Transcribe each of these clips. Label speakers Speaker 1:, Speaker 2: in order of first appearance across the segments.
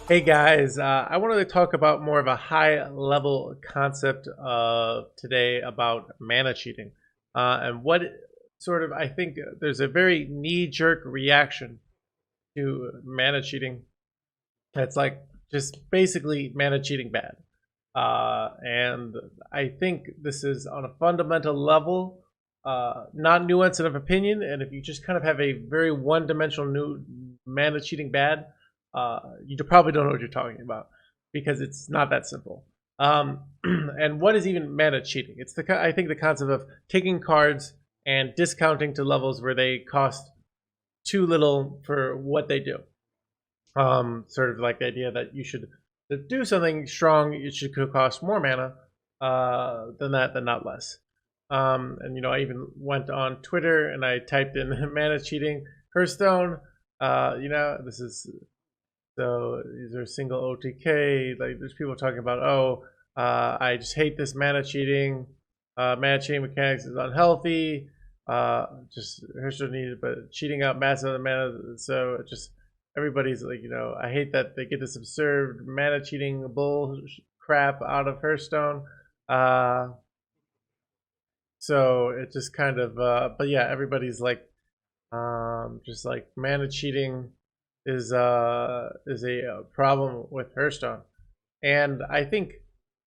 Speaker 1: Hey guys, I wanted to talk about more of a high level concept of today about mana cheating. And what sort of, I think there's a very knee jerk reaction to mana cheating. That's like just basically mana cheating bad. And I think this is on a fundamental level, not nuance of opinion. And if you just kind of have a very one dimensional new mana cheating bad, you probably don't know what you're talking about because it's not that simple. And what is even mana cheating? It's I think the concept of taking cards and discounting to levels where they cost too little for what they do. Sort of like the idea that you should to do something strong, it should cost more mana than not less. And I even went on Twitter and I typed in mana cheating Hearthstone. This is so these are single OTK. Like there's people talking about, I just hate this mana cheating. Mana cheating mechanics is unhealthy. Just Hearthstone needed, but cheating out massive mana. So it just everybody's like, I hate that they get this absurd mana cheating bull crap out of Hearthstone. So it just kind of, but yeah, everybody's like, just like mana cheating is a problem with Hearthstone, and I think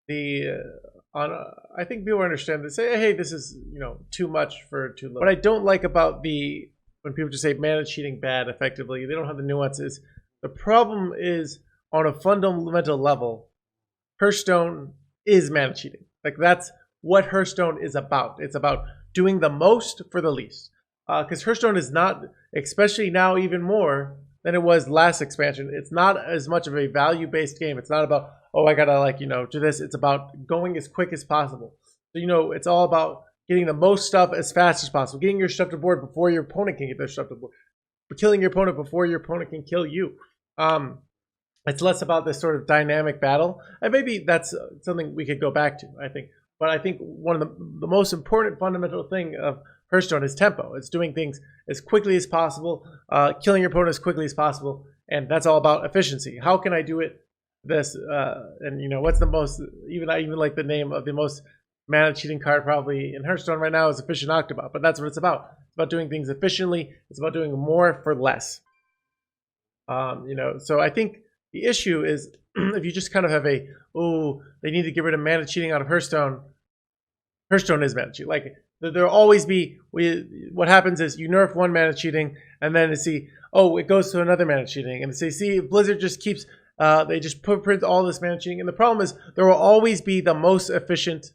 Speaker 1: I think people understand this. Say, hey, this is too much for too little. What I don't like about when people just say mana cheating bad, effectively, they don't have the nuances. The problem is on a fundamental level, Hearthstone is mana cheating. Like that's what Hearthstone is about. It's about doing the most for the least. Because Hearthstone is not, especially now even more than it was last expansion, it's not as much of a value-based game. It's not about, I gotta do this. It's about going as quick as possible. So, it's all about getting the most stuff as fast as possible, getting your stuff to board before your opponent can get their stuff to board, but killing your opponent before your opponent can kill you. It's less about this sort of dynamic battle. And maybe that's something we could go back to, I think. But I think one of the most important fundamental thing of Hearthstone is tempo. It's doing things as quickly as possible, killing your opponent as quickly as possible, and that's all about efficiency. How can I do it this? And what's the most? I even like the name of the most mana cheating card probably in Hearthstone right now is Efficient Octobot. But that's what it's about. It's about doing things efficiently. It's about doing more for less. So I think the issue is if you just kind of have they need to get rid of mana cheating out of Hearthstone. Hearthstone is mana cheating. Like there'll always be. What happens is you nerf one mana cheating, and then it goes to another mana cheating, and see Blizzard just keeps. They just print all this mana cheating, and the problem is there will always be the most efficient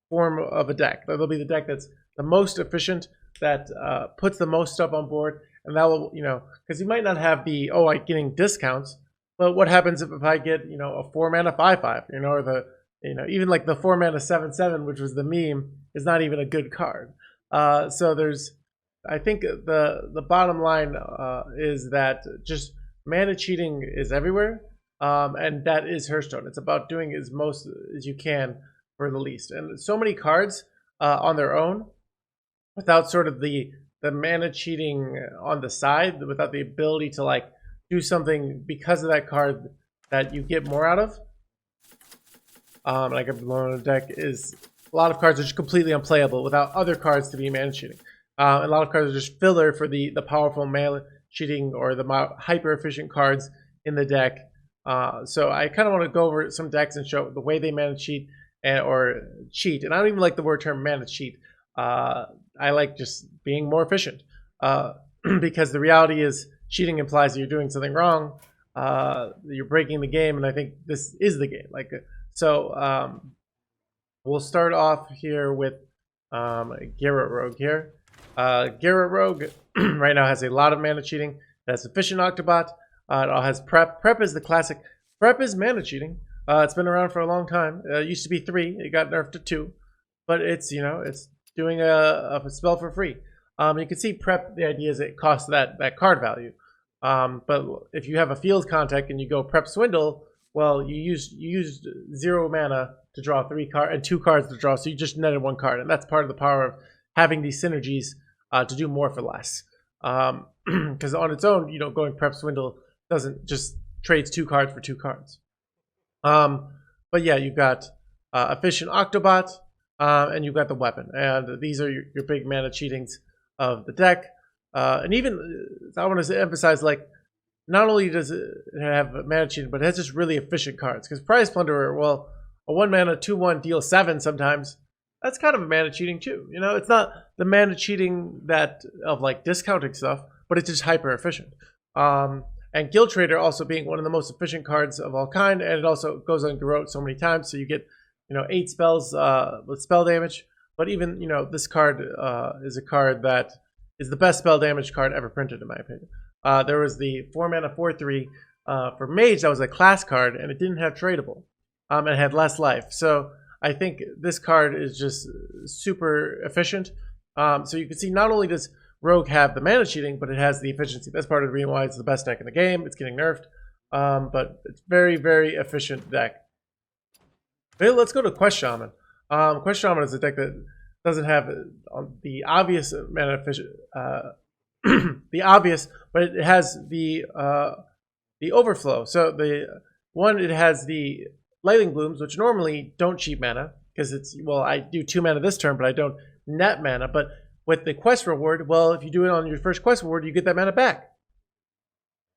Speaker 1: form of a deck. There'll be the deck that's the most efficient that puts the most stuff on board, and that will because you might not have getting discounts. But what happens if I get a 4 mana 5/5 or the even like the 4 mana 7/7, which was the meme, is not even a good card. So I think the bottom line is that just mana cheating is everywhere, and that is Hearthstone. It's about doing as most as you can for the least, and so many cards on their own, without sort of the mana cheating on the side, without the ability to do something because of that card that you get more out of. Like a blown deck is a lot of cards are just completely unplayable without other cards to be mana cheating. A lot of cards are just filler for the powerful mana cheating or the hyper efficient cards in the deck. So I kind of want to go over some decks and show the way they mana cheat or cheat. And I don't even like the word term mana cheat. I like just being more efficient because the reality is cheating implies that you're doing something wrong. You're breaking the game, and I think this is the game. So we'll start off here with Garrett Rogue here. Garrett Rogue right now has a lot of mana cheating. It has Efficient Octobot. It all has Prep. Prep is the classic. Prep is mana cheating. It's been around for a long time. It used to be 3. It got nerfed to 2. But it's it's doing a spell for free. You can see Prep, the idea is it costs that card value. But if you have a field contact and you go Prep Swindle, well, you used 0 mana to draw 3 cards and 2 cards to draw, so you just netted 1 card, and that's part of the power of having these synergies to do more for less. Because on its own, going Prep Swindle doesn't just trades 2 cards for 2 cards. But yeah, you've got Efficient Octobot, and you've got the weapon. And these are your big mana cheatings of the deck. And even, I want to emphasize, like, not only does it have mana cheating, but it has just really efficient cards. Because Prize Plunderer, well, a 1 mana 2/1 deal 7 sometimes. That's kind of a mana cheating too. You know, it's not the mana cheating that of like discounting stuff, but it's just hyper efficient. And Guild Trader also being one of the most efficient cards of all kind, and it also goes on Garrett so many times, so you get, you know, 8 spells with spell damage. But even, you know, this card is a card that is the best spell damage card ever printed, in my opinion. There was the 4 mana 4/3 for Mage that was a class card, and it didn't have tradable. And it had less life. So I think this card is just super efficient. So you can see not only does Rogue have the mana cheating, but it has the efficiency. That's part of the reason why it's the best deck in the game. It's getting nerfed, but it's very, very efficient deck. Okay, let's go to Quest Shaman. Quest Shaman is a deck that doesn't have the obvious mana efficient, the obvious, but it has the overflow. So it has the Lightning Blooms, which normally don't cheat mana, because it's, well, I do 2 mana this turn, but I don't net mana. But with the quest reward, well, if you do it on your first quest reward, you get that mana back.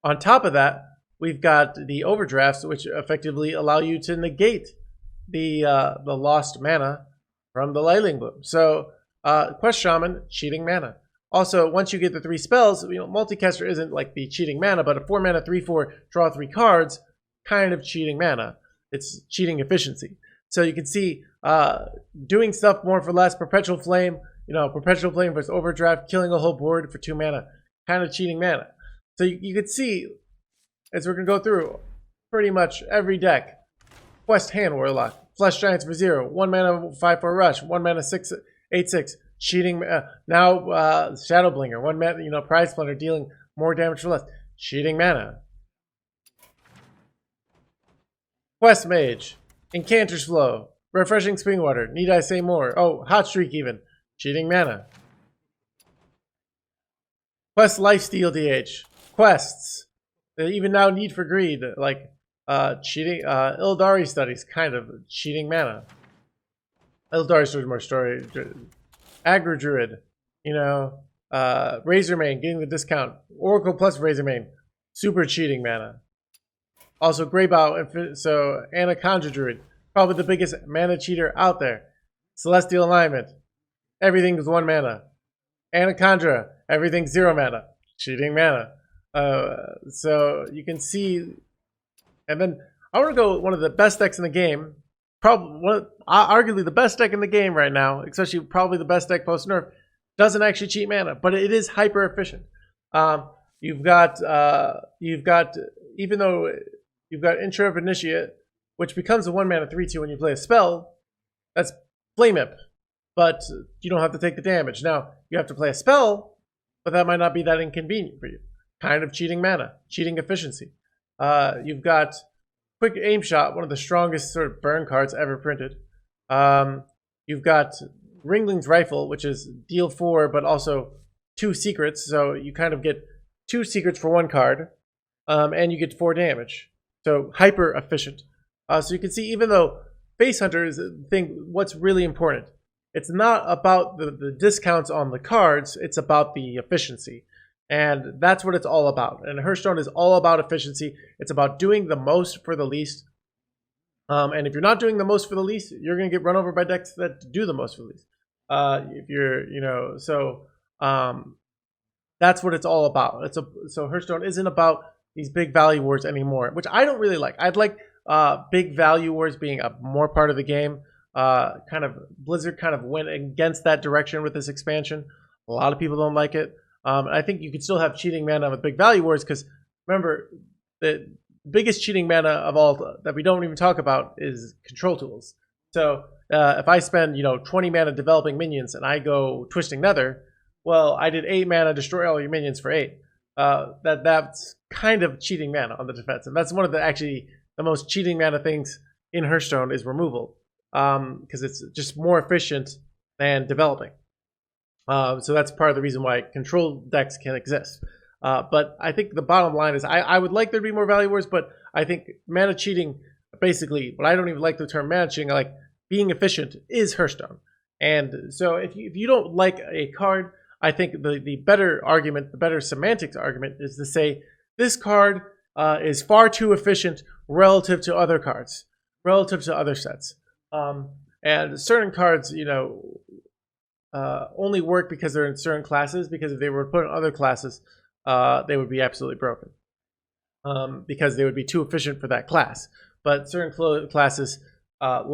Speaker 1: On top of that, we've got the overdrafts, which effectively allow you to negate the lost mana from the Lightning Bloom. So Quest Shaman, cheating mana. Also, once you get the 3 spells, you know, Multicaster isn't like the cheating mana, but a 4 mana 3/4 draw 3 cards, kind of cheating mana. It's cheating efficiency. So you can see doing stuff more for less. Perpetual Flame, you know, Perpetual Flame versus Overdraft, killing a whole board for 2 mana, kind of cheating mana. So you can see, as we're going to go through pretty much every deck, Quest Hand Warlock, Flesh Giants for 0, 1 mana 5/4 Rush, 1 mana 6/8/6, cheating. Now Shadow Blinger, 1 mana, you know, Prize Plunder, dealing more damage for less, cheating mana. Quest Mage, Incanter's Flow, Refreshing Springwater, need I say more? Oh, Hot Streak even, cheating mana. Quest Lifesteal DH, quests, they even now Need for Greed, like cheating, Ildari Studies, kind of cheating mana. Ildari Studies more story. Aggro Druid, you know, Razormane, getting the discount. Oracle plus Razormane, super cheating mana. Also, Greybow, so Anaconda Druid, probably the biggest mana cheater out there. Celestial Alignment, everything's 1 mana. Anaconda, everything's 0 mana. Cheating mana. So you can see, and then I want to go one of the best decks in the game, probably arguably the best deck in the game right now, especially probably the best deck post nerf. Doesn't actually cheat mana, but it is hyper efficient. You've got even though you've got Intro of Initiate, which becomes a 1 mana 3/2 when you play a spell. That's Flame Imp, but you don't have to take the damage. Now you have to play a spell, but that might not be that inconvenient for you. Kind of cheating mana, cheating efficiency. You've got Quick Aim Shot, one of the strongest sort of burn cards ever printed. You've got Ringling's Rifle, which is deal 4, but also 2 secrets. So you kind of get 2 secrets for 1 card, and you get 4 damage. So hyper efficient. So you can see, even though Face Hunter is the thing, what's really important, it's not about the discounts on the cards, it's about the efficiency. And that's what it's all about. And Hearthstone is all about efficiency. It's about doing the most for the least. And if you're not doing the most for the least, you're going to get run over by decks that do the most for the least. If you're, you know, so that's what it's all about. So Hearthstone isn't about these big value wars anymore, which I don't really like. I'd like big value wars being a more part of the game. Kind of Blizzard kind of went against that direction with this expansion. A lot of people don't like it. I think you could still have cheating mana with big value wars, because remember, the biggest cheating mana of all that we don't even talk about is control tools. So if I spend, you know, 20 mana developing minions and I go Twisting Nether, well, I did 8 mana, destroy all your minions for 8. That's kind of cheating mana on the defense, and that's one of the most cheating mana things in Hearthstone is removal, because it's just more efficient than developing. So that's part of the reason why control decks can exist. But I think the bottom line is I would like there to be more value wars, but I think mana cheating, basically, but I don't even like the term mana cheating. I like being efficient is Hearthstone. And so if you don't like a card, I think the better argument, the better semantics argument is to say this card is far too efficient relative to other cards, relative to other sets. And certain cards, you know, only work because they're in certain classes, because if they were put in other classes, they would be absolutely broken. Because they would be too efficient for that class. But certain classes have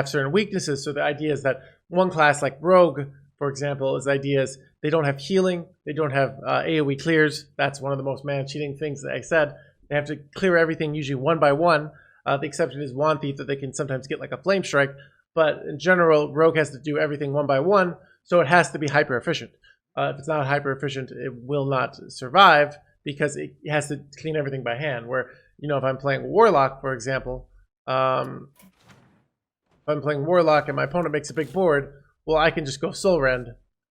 Speaker 1: certain weaknesses. So the idea is that one class like Rogue, for example, is the idea is they don't have healing, they don't have AoE clears. That's one of the most mana cheating things that I said. They have to clear everything usually one by one. The exception is Wand Thief, that they can sometimes get like a Flame Strike. But in general, Rogue has to do everything one by one, so it has to be hyper efficient. If it's not hyper efficient, it will not survive because it has to clean everything by hand. Where, you know, if I'm playing Warlock, for example, if I'm playing Warlock and my opponent makes a big board, well, I can just go Soul Rend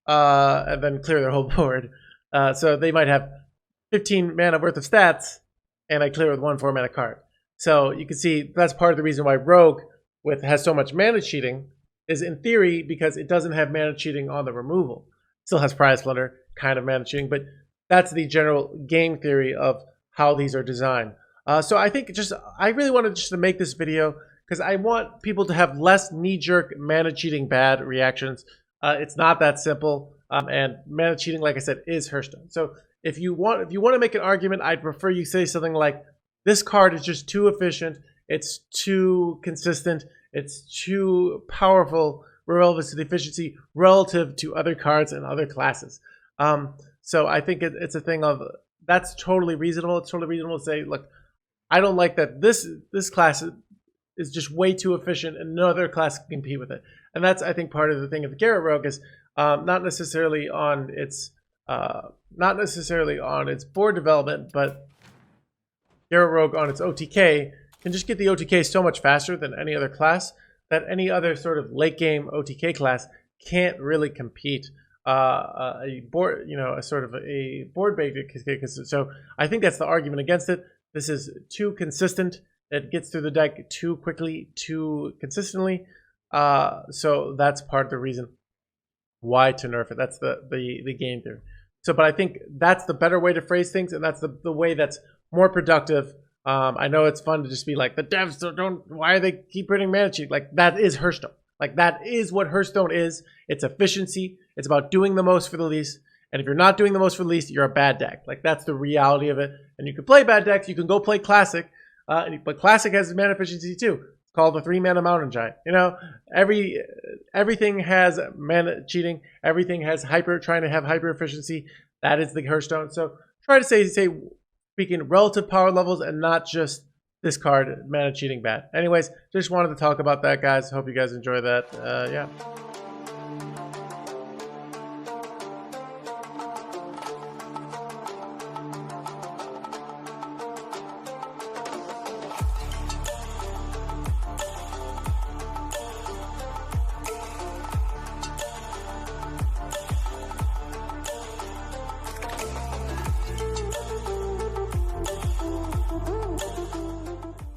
Speaker 1: and then clear their whole board. So they might have 15 mana worth of stats, and I clear with 1 4-mana card. So you can see that's part of the reason why Rogue has so much mana cheating, is in theory because it doesn't have mana cheating on the removal. Still has Prize Flutter, kind of mana cheating, but that's the general game theory of how these are designed. So I think I really wanted just to make this video because I want people to have less knee-jerk mana cheating bad reactions. It's not that simple, and mana cheating, like I said, is Hearthstone. So if you want to make an argument, I'd prefer you say something like, this card is just too efficient, it's too consistent, it's too powerful relative to the efficiency relative to other cards and other classes. So I think it's a thing of, that's totally reasonable. It's totally reasonable to say, look, I don't like that this class is just way too efficient and no other class can compete with it. And that's, I think, part of the thing of the Garrett Rogue is not necessarily on its board development, but Garrett Rogue on its OTK can just get the OTK so much faster than any other class that any other sort of late game OTK class can't really compete. A board, you know, a sort of a board based. So I think that's the argument against it. This is too consistent. It gets through the deck too quickly, too consistently. So that's part of the reason why to nerf it. That's the game theory. So, but I think that's the better way to phrase things, and that's the way that's more productive. I know it's fun to just be like, the devs don't, why do they keep printing mana cheat? Like, that is Hearthstone. Like, that is what Hearthstone is. It's efficiency. It's about doing the most for the least. And if you're not doing the most for the least, you're a bad deck. Like, that's the reality of it. And you can play bad decks. You can go play Classic. But Classic has mana efficiency too. It's called the 3-mana Mountain Giant. You know, everything has mana cheating. Everything has trying to have hyper efficiency. That is the Hearthstone. So try to say speaking relative power levels and not just this card mana cheating bad. Anyways, just wanted to talk about that, guys. Hope you guys enjoy that. Yeah.